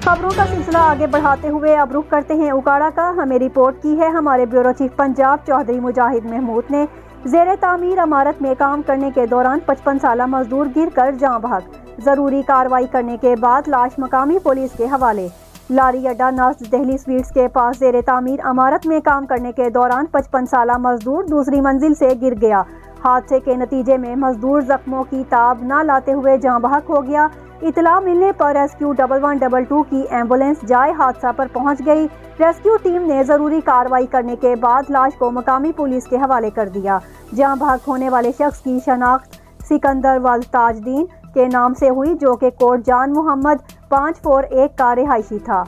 खबरों का सिलसिला आगे बढ़ाते हुए अब रुख करते हैं उकाड़ा का। हमें रिपोर्ट की है हमारे ब्यूरो चीफ पंजाब चौधरी मुजाहिद महमूद ने। ज़ेरे तामीर इमारत में काम करने के दौरान 55 साला मजदूर गिर कर जाँ बहक। जरूरी कार्रवाई करने के बाद लाश मकामी पुलिस के हवाले। लारी अड्डा नर्स दिल्ली स्वीट्स के पास ज़ेरे तामीर इमारत में काम करने के दौरान 55 साला मजदूर दूसरी मंजिल से गिर गया। हादसे के नतीजे में मजदूर जख्मों की ताब न लाते हुए जाँ बहक हो गया। इतला मिलने पर रेस्क्यू 1122 की एम्बुलेंस जाए हादसा पर पहुंच गई। रेस्क्यू टीम ने जरूरी कार्रवाई करने के बाद लाश को मकामी पुलिस के हवाले कर दिया। जाँ बहक होने वाले शख्स की शनाख्त सिकंदर वल ताजदीन के नाम से हुई, जो कि कोट जान मोहम्मद 541 का रिहायशी था।